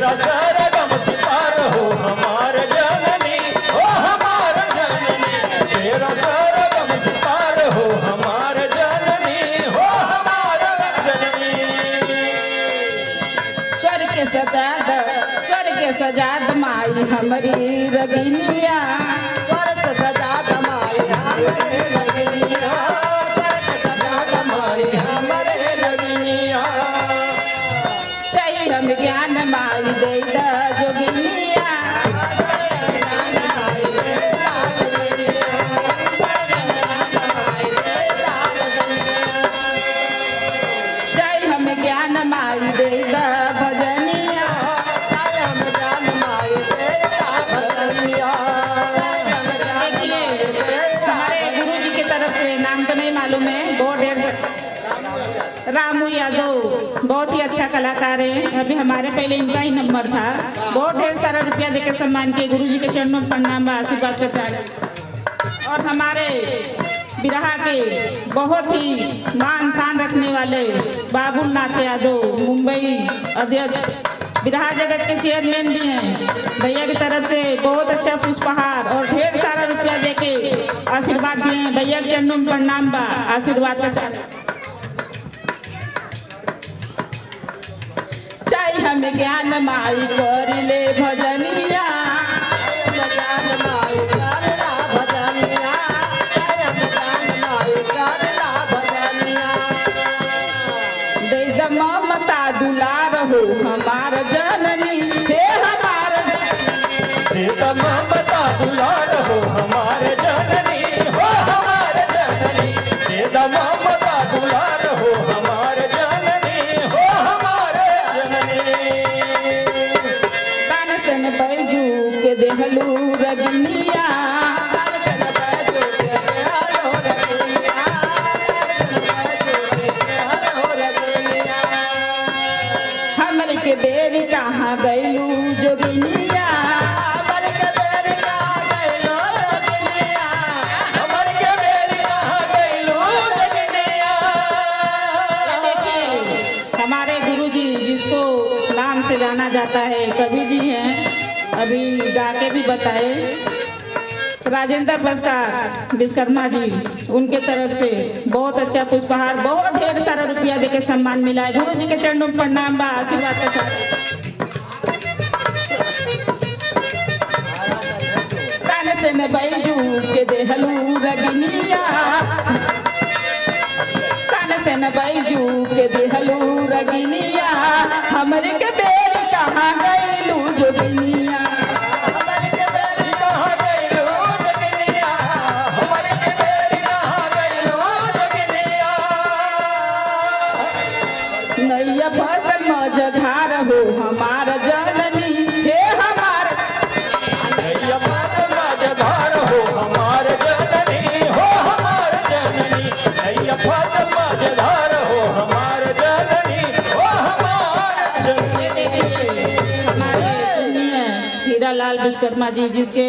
तेरा सरगम सितार हो हमार जननी, हो हमार जननी, तेरा सरगम सितार हो हमार जननी, हो हमार जननी। स्वर्ग सजाद माई हमारी रगिनिया, स्वर्ग सजाद माई हमरे रगिनिया, स्वर्ग सजाद माई हमरे रगिनिया। चाहिए हम ज्ञान माई दे जोगिनिया, चाहिए हम ज्ञान माई दे भजनिया, हमारे गुरु जी की तरफ से नाम तो नहीं मालूम है, बहुत ढेर रामू यादव बहुत ही अच्छा कलाकार है। अभी हमारे पहले इनका ही नंबर था, बहुत ढेर सारा रुपया देकर सम्मान किए। गुरु जी के चरणों में प्रणाम, आशीर्वाद का चार। और हमारे बिरहा के बहुत ही मान शान रखने वाले बाबूनाथ यादव, मुंबई अध्यक्ष, बिरहा जगत के चेयरमैन भी हैं। भैया की तरफ से बहुत अच्छा पुष्पहार और ढेर सारा रुपया देके आशीर्वाद दिए हैं। भैया के चरणों में प्रणाम बा, आशीर्वाद का चार। चाहिए हमें ज्ञान माई कर ले भजनिया, ज्ञान माई करला भजनिया, ज्ञान माई करला भजनिया। दे द ममता दुलार हो हमार जननी, हे हमार तेरा ममता दुलार हो हमार जननी, हो हमार जननी, तेरा ममता दुलार हो हमार जननी, हो हमार जननी। कान सन बैजू के देहलू रगनिया, हमर के बेरी कहाँ गैलू जोगिनिया, हमर के बेरी कहाँ गइलो जगनिया, हमर के बेरी कहाँ गइलो जगनिया। देखिए हमारे गुरु जी जिसको नाम से जाना जाता है कवि जी हैं, अभी गा के भी बताए, राजेंद्र प्रसाद विश्वकर्मा जी, उनके तरफ से बहुत अच्छा पुष्पहार, बहुत ढेर सारा रुपया देके सम्मान मिला है। गुरु जी के चरणों में प्रणाम बा, आशीर्वाद का चार। कान से न बैजू के देहलू रगनिया, कान से न बैजू के देहलू रगनिया, हमरे के बेरी कहाँ गइलू जोगिनिया, हमर के बेरी कहाँ गइलो जगनिया, हमर के बेरी कहाँ गइलो जगनिया। नैया फसल मझधार हो हमार जननी, हे हमार नैया फसल मझधार हो हमार जननी, हो हमार जननी, नैया फसल मझधार हो हमार जननी, हो हमार जननी। हमारे पुण्य हीरालाल विश्वकर्मा जी, जिसके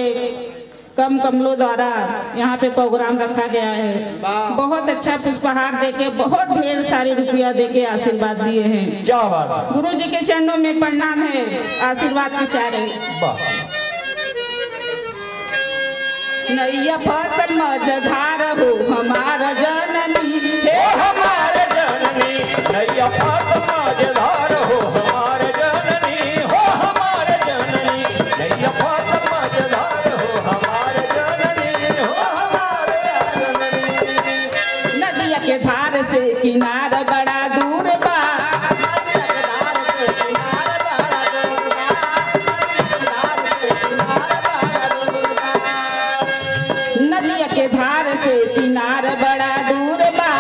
कम कमलों द्वारा यहाँ पे प्रोग्राम रखा गया है, बहुत अच्छा पुष्पहार देके बहुत ढेर सारे रुपया देके आशीर्वाद दिए हैं। क्या बात है, गुरु जी के चरणों में प्रणाम है, आशीर्वाद के चारे। वाह। नैया फसल मझधार हो हमार जननी, हे हो हमार जननी, नैया फसल मझधार हो हमार जननी, हो हमार जननी, नैया फसल मझधार हो हमार जननी, हो हमार जननी। नदिया के धार से किनार बड़ा दूर बा, नदिया के धार से किनार बड़ा दूर बा,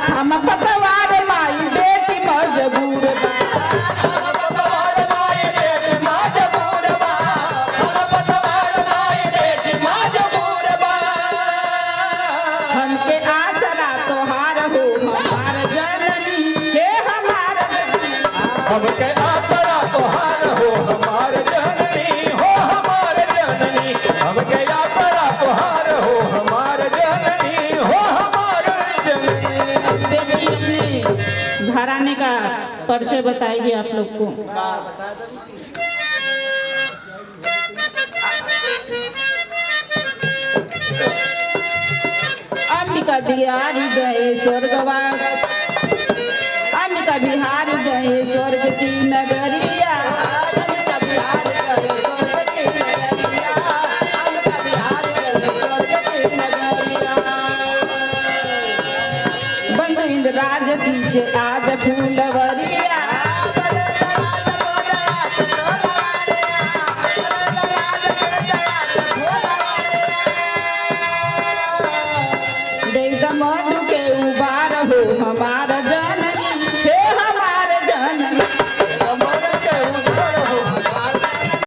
हम पतवार माई बेटी मजबूर बा, हम पतवार माई बेटी मजबूर बा, हम पतवार माई बेटी मजबूर बा। हमके आचरा तोहार हो हमार जननी, हे हमार हमके आसरा तोहार हो हमार जननी, हो हमार जननी, हमके आसरा तोहार हो हमार जननी, हो हमार जननी। देखिए अपने घराने का परिचय बताएगी आप लोग को। अंबिका बिहारी गए स्वर्गवास, अंबिका बिहारी गए स्वर्ग की नगरिया। बंधु इंद्राज सिंह आज फूल